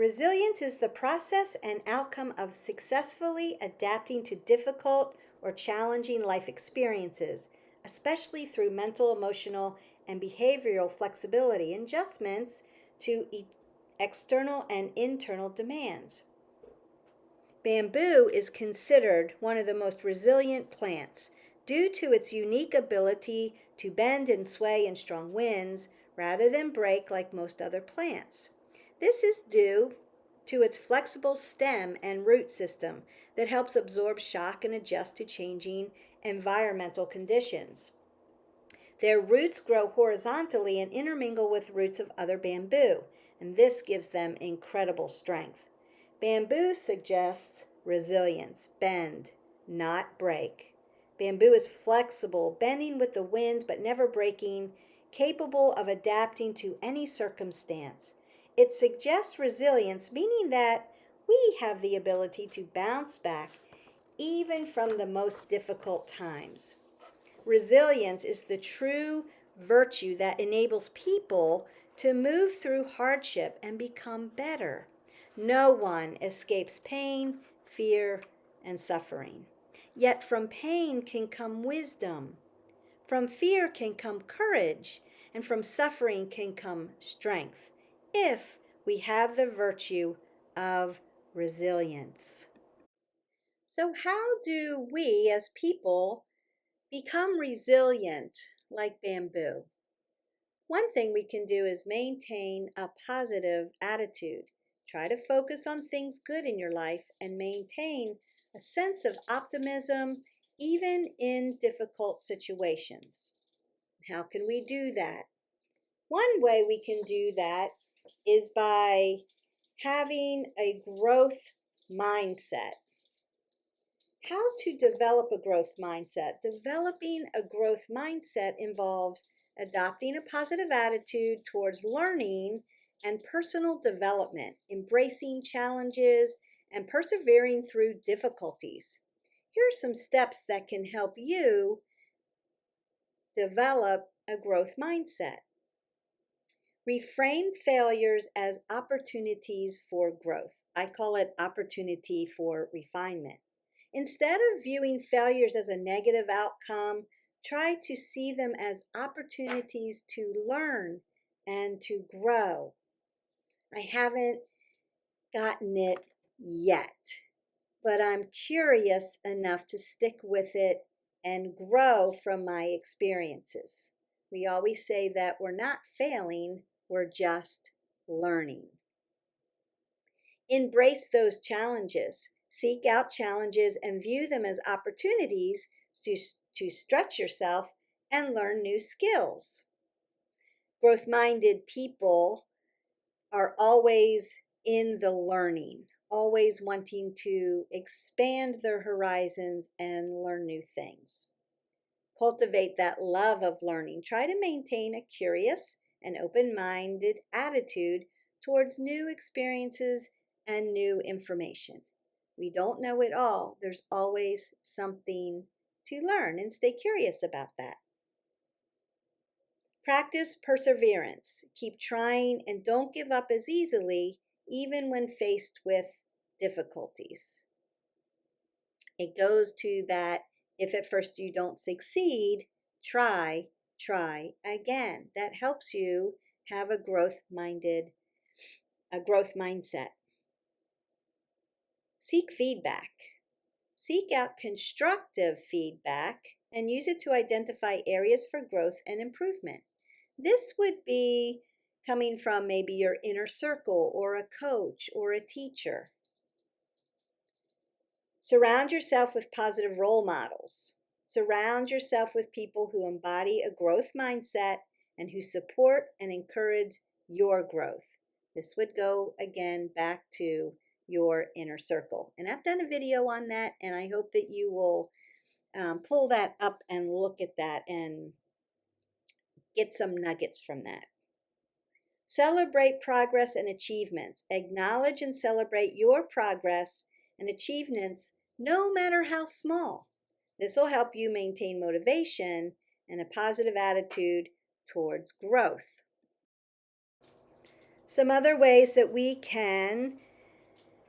Resilience is the process and outcome of successfully adapting to difficult or challenging life experiences, especially through mental, emotional, and behavioral flexibility and adjustments to external and internal demands. Bamboo is considered one of the most resilient plants due to its unique ability to bend and sway in strong winds rather than break like most other plants. This is due to its flexible stem and root system that helps absorb shock and adjust to changing environmental conditions. Their roots grow horizontally and intermingle with roots of other bamboo, and this gives them incredible strength. Bamboo suggests resilience, bend, not break. Bamboo is flexible, bending with the wind but never breaking, capable of adapting to any circumstance. It suggests resilience, meaning that we have the ability to bounce back even from the most difficult times. Resilience is the true virtue that enables people to move through hardship and become better. No one escapes pain, fear, and suffering. Yet from pain can come wisdom. From fear can come courage, and from suffering can come strength, if we have the virtue of resilience. So, how do we as people become resilient like bamboo? One thing we can do is maintain a positive attitude. Try to focus on things good in your life and maintain a sense of optimism even in difficult situations. How can we do that? One way we can do that is by having a growth mindset. How to develop a growth mindset? Developing a growth mindset involves adopting a positive attitude towards learning and personal development, embracing challenges, and persevering through difficulties. Here are some steps that can help you develop a growth mindset. Reframe failures as opportunities for growth. I call it opportunity for refinement. Instead of viewing failures as a negative outcome, try to see them as opportunities to learn and to grow. I haven't gotten it yet, but I'm curious enough to stick with it and grow from my experiences. We always say that we're not failing, we're just learning. Embrace those challenges. Seek out challenges and view them as opportunities to stretch yourself and learn new skills. Growth-minded people are always in the learning, always wanting to expand their horizons and learn new things. Cultivate that love of learning. Try to maintain a curious and open-minded attitude towards new experiences and new information. We don't know it all. There's always something to learn, and stay curious about that. Practice perseverance. Keep trying and don't give up as easily, even when faced with difficulties. It goes to that if at first you don't succeed, try again. That helps you have a growth mindset. Seek feedback. Seek out constructive feedback and use it to identify areas for growth and improvement. This would be coming from maybe your inner circle or a coach or a teacher. Surround yourself with positive role models. Surround yourself with people who embody a growth mindset and who support and encourage your growth. This would go again back to your inner circle. And I've done a video on that, and I hope that you will pull that up and look at that and get some nuggets from that. Celebrate progress and achievements. Acknowledge and celebrate your progress and achievements, no matter how small. This will help you maintain motivation and a positive attitude towards growth. Some other ways that we can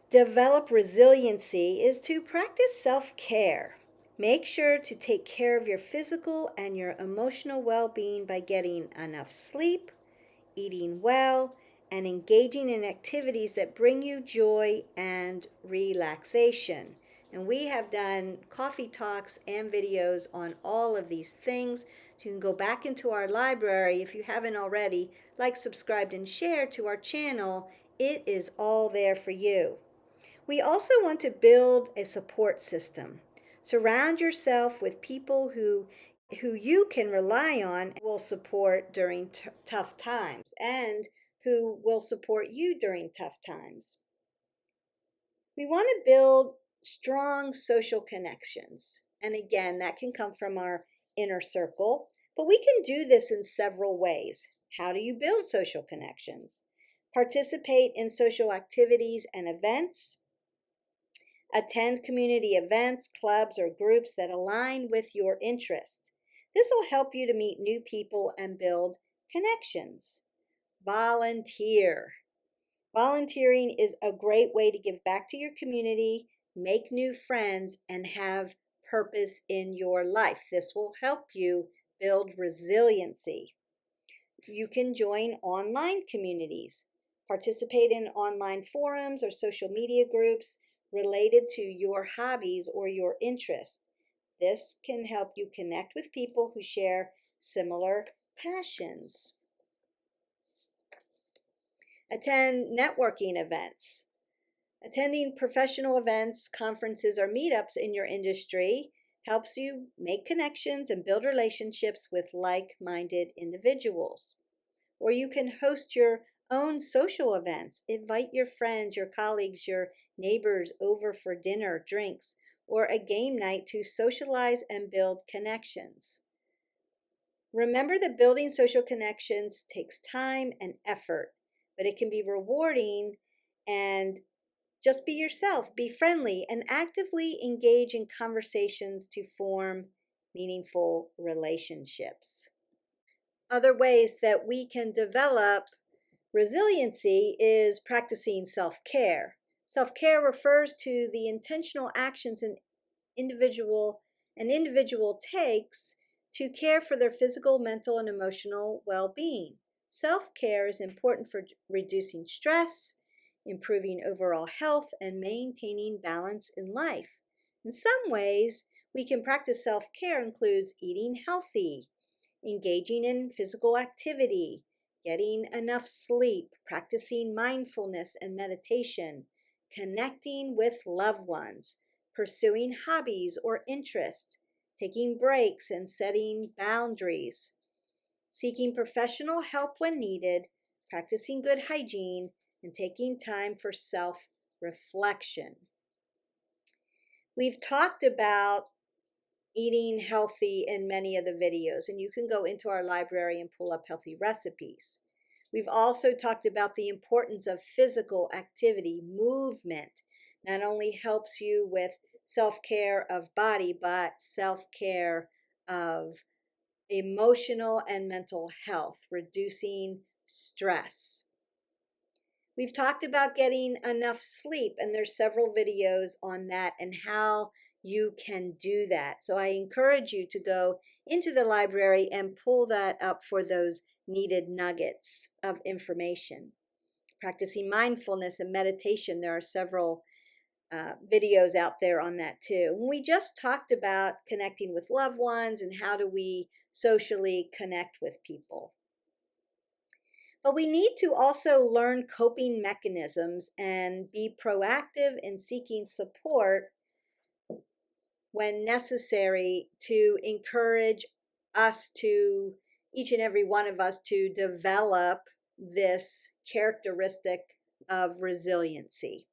develop resiliency is to practice self-care. Make sure to take care of your physical and your emotional well-being by getting enough sleep, eating well, and engaging in activities that bring you joy and relaxation. And we have done coffee talks and videos on all of these things. You can go back into our library if you haven't already, like, subscribed, and shared to our channel. It is all there for you. We also want to build a support system. Surround yourself with people who you can rely on, will support during tough times, and who will support you during tough times. We want to build strong social connections. And again, that can come from our inner circle, but we can do this in several ways. How do you build social connections? Participate in social activities and events. Attend community events, clubs, or groups that align with your interest. This will help you to meet new people and build connections. Volunteer. Volunteering is a great way to give back to your community, make new friends, and have purpose in your life. This will help you build resiliency. You can join online communities. Participate in online forums or social media groups related to your hobbies or your interests. This can help you connect with people who share similar passions. Attend networking events. Attending professional events, conferences, or meetups in your industry helps you make connections and build relationships with like-minded individuals. Or you can host your own social events. Invite your friends, your colleagues, your neighbors over for dinner, drinks, or a game night to socialize and build connections. Remember that building social connections takes time and effort, but it can be rewarding. And just be yourself, be friendly, and actively engage in conversations to form meaningful relationships. Other ways that we can develop resiliency is practicing self-care. Self-care refers to the intentional actions an individual takes to care for their physical, mental, and emotional well-being. Self-care is important for reducing stress, improving overall health, and maintaining balance in life. In some ways, we can practice self-care includes eating healthy, engaging in physical activity, getting enough sleep, practicing mindfulness and meditation, connecting with loved ones, pursuing hobbies or interests, taking breaks and setting boundaries, seeking professional help when needed, practicing good hygiene, and taking time for self-reflection. We've talked about eating healthy in many of the videos, and you can go into our library and pull up healthy recipes. We've also talked about the importance of physical activity. Movement not only helps you with self-care of body, but self-care of emotional and mental health, reducing stress. We've talked about getting enough sleep, and there's several videos on that and how you can do that. So I encourage you to go into the library and pull that up for those needed nuggets of information. Practicing mindfulness and meditation, there are several videos out there on that too. We just talked about connecting with loved ones and how do we socially connect with people. But we need to also learn coping mechanisms and be proactive in seeking support when necessary to encourage us to, each and every one of us, to develop this characteristic of resiliency.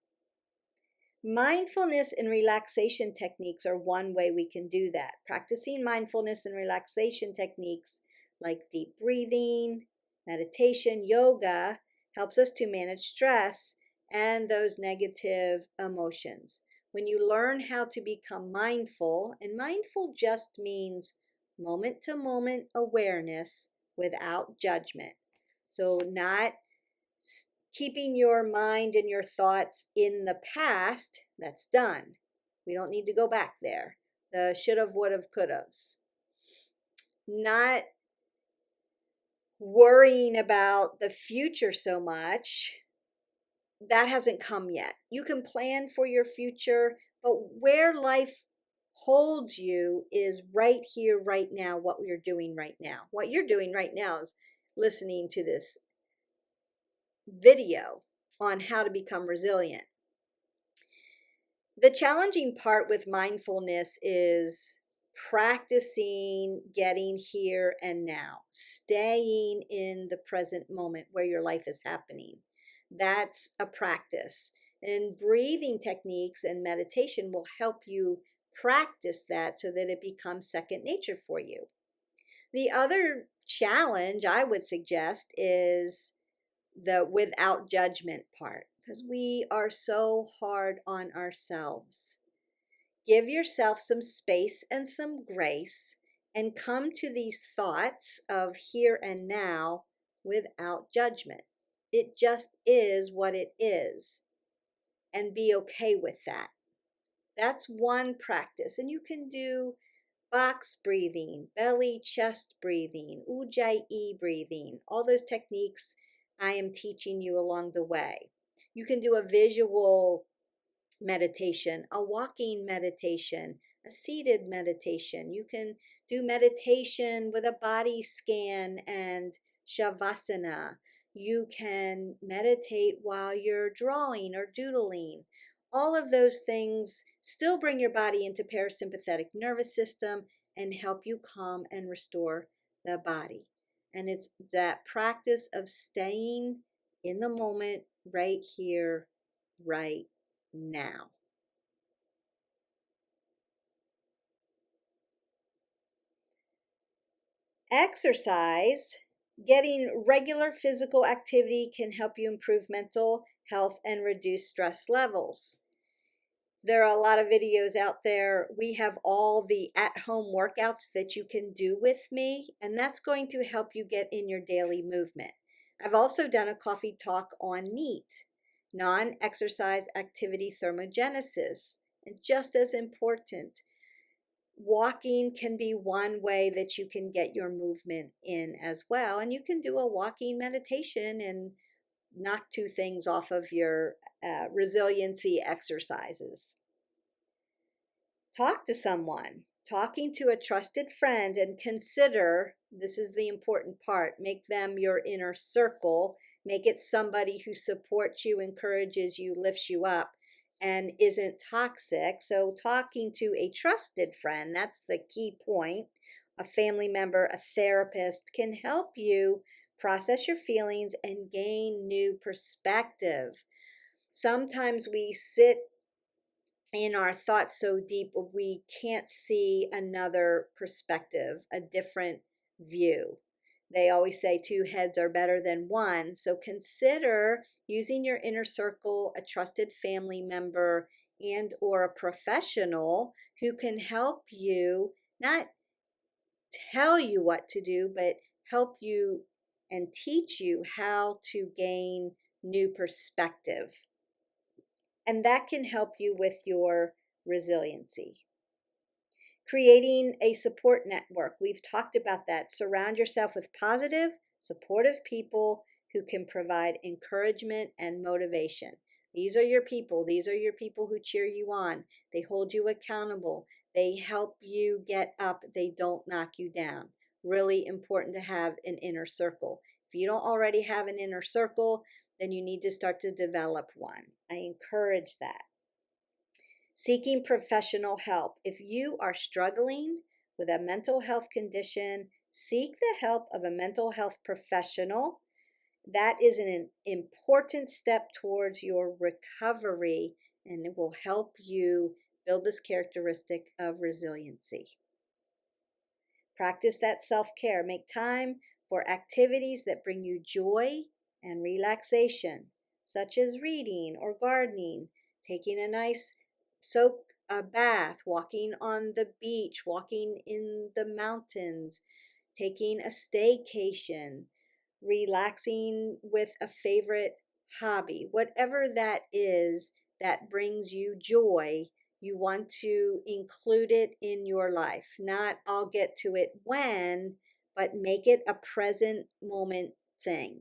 Mindfulness and relaxation techniques are one way we can do that. Practicing mindfulness and relaxation techniques like deep breathing, meditation, yoga helps us to manage stress and those negative emotions. When you learn how to become mindful, and mindful just means moment-to-moment awareness without judgment. So not Keeping your mind and your thoughts in the past, that's done. We don't need to go back there. The should've, would've, could've's. Not worrying about the future so much, that hasn't come yet. You can plan for your future, but where life holds you is right here, right now, what you're doing right now. What you're doing right now is listening to this video on how to become resilient. The challenging part with mindfulness is practicing getting here and now, staying in the present moment where your life is happening. That's a practice. And breathing techniques and meditation will help you practice that so that it becomes second nature for you. The other challenge I would suggest is the without judgment part, because we are so hard on ourselves. Give yourself some space and some grace and come to these thoughts of here and now without judgment. It just is what it is, and be okay with that. That's one practice. And you can do box breathing, belly chest breathing, ujjayi breathing, all those techniques I am teaching you along the way. You can do a visual meditation, a walking meditation, a seated meditation. You can do meditation with a body scan and shavasana. You can meditate while you're drawing or doodling. All of those things still bring your body into parasympathetic nervous system and help you calm and restore the body. And it's that practice of staying in the moment, right here, right now. Exercise, getting regular physical activity can help you improve mental health and reduce stress levels. There are a lot of videos out there. We have all the at-home workouts that you can do with me, and that's going to help you get in your daily movement. I've also done a coffee talk on NEAT, non-exercise activity thermogenesis, and just as important, walking can be one way that you can get your movement in as well. And you can do a walking meditation and knock two things off of your resiliency exercises. Talk to someone, talking to a trusted friend, and consider, this is the important part, make them your inner circle. Make it somebody who supports you, encourages you, lifts you up, and isn't toxic. So talking to a trusted friend, that's the key point. A family member, a therapist can help you process your feelings and gain new perspective. Sometimes we sit in our thoughts so deep we can't see another perspective, a different view. They always say two heads are better than one. So consider using your inner circle, a trusted family member, and or a professional who can help you, not tell you what to do, but help you and teach you how to gain new perspective. And that can help you with your resiliency. Creating a support network. We've talked about that. Surround yourself with positive, supportive people who can provide encouragement and motivation. These are your people. These are your people who cheer you on. They hold you accountable. They help you get up. They don't knock you down. Really important to have an inner circle. If you don't already have an inner circle, then you need to start to develop one. I encourage that. Seeking professional help. If you are struggling with a mental health condition, seek the help of a mental health professional. That is an important step towards your recovery, and it will help you build this characteristic of resiliency. Practice that self-care. Make time for activities that bring you joy and relaxation, such as reading or gardening, taking a nice soak a bath, walking on the beach, walking in the mountains, taking a staycation, relaxing with a favorite hobby, whatever that is that brings you joy, you want to include it in your life. Not I'll get to it when, but make it a present moment thing.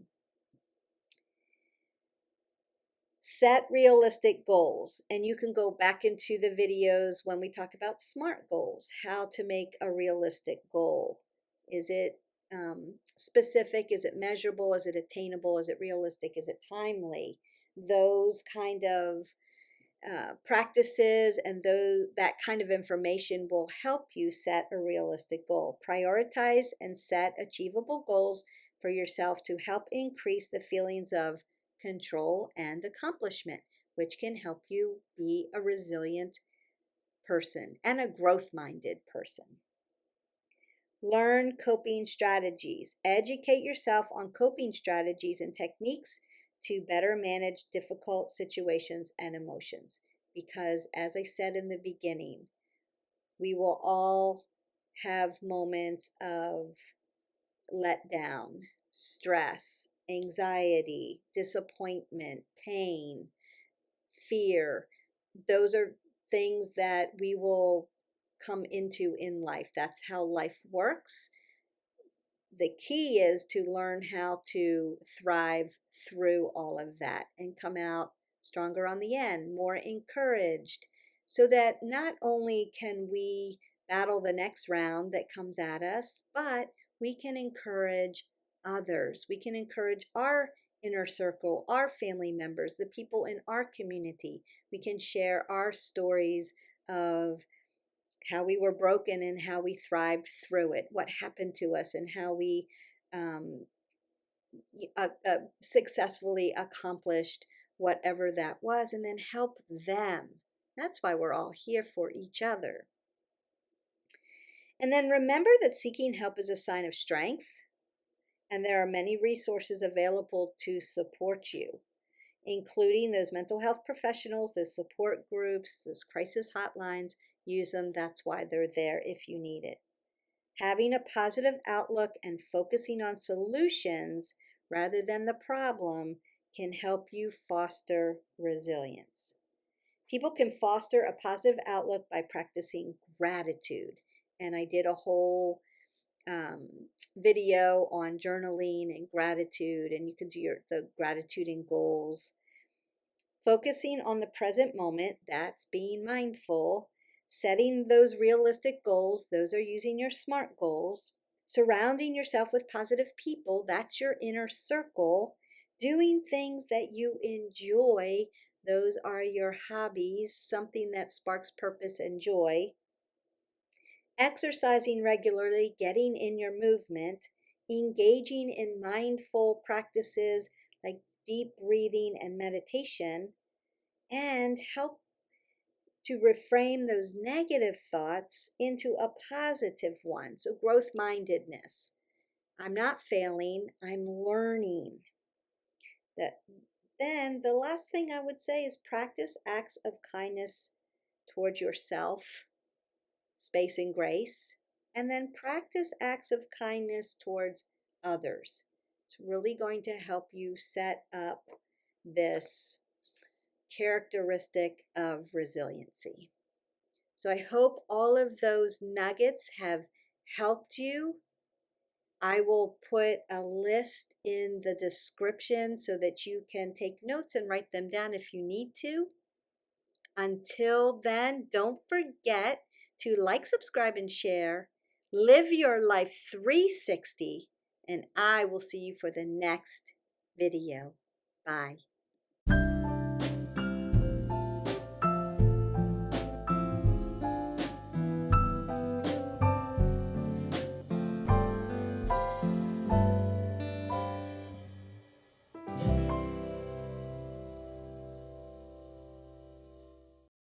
Set realistic goals, and you can go back into the videos when we talk about SMART goals, how to make a realistic goal. Is it specific? Is it measurable? Is it attainable? Is it realistic? Is it timely? Those kind of practices and that kind of information will help you set a realistic goal. Prioritize and set achievable goals for yourself to help increase the feelings of control and accomplishment, which can help you be a resilient person and a growth-minded person. Learn coping strategies. Educate yourself on coping strategies and techniques to better manage difficult situations and emotions. Because, as I said in the beginning, we will all have moments of letdown, stress, anxiety, disappointment, pain, fear. Those are things that we will come into in life. That's how life works. The key is to learn how to thrive through all of that and come out stronger on the end, more encouraged, so that not only can we battle the next round that comes at us, but we can encourage others. We can encourage our inner circle, our family members, the people in our community. We can share our stories of how we were broken and how we thrived through it, what happened to us, and how we successfully accomplished whatever that was, and then help them. That's why we're all here for each other. And then remember that seeking help is a sign of strength, and there are many resources available to support you, including those mental health professionals, those support groups, those crisis hotlines. Use them. That's why they're there if you need it. Having a positive outlook and focusing on solutions rather than the problem can help you foster resilience. People can foster a positive outlook by practicing gratitude. And I did a whole video on journaling and gratitude, and you can do the gratitude and goals. Focusing on the present moment, that's being mindful. Setting those realistic goals, those are using your SMART goals. Surrounding yourself with positive people, that's your inner circle. Doing things that you enjoy, those are your hobbies, something that sparks purpose and joy. Exercising regularly, getting in your movement, engaging in mindful practices like deep breathing and meditation, and help to reframe those negative thoughts into a positive one. So growth mindedness. I'm not failing, I'm learning. Then the last thing I would say is practice acts of kindness towards yourself, space and grace, and then practice acts of kindness towards others. It's really going to help you set up this characteristic of resiliency. So I hope all of those nuggets have helped you. I will put a list in the description so that you can take notes and write them down if you need to. Until then, don't forget to like, subscribe, and share. Live your life 360, and I will see you for the next video. Bye.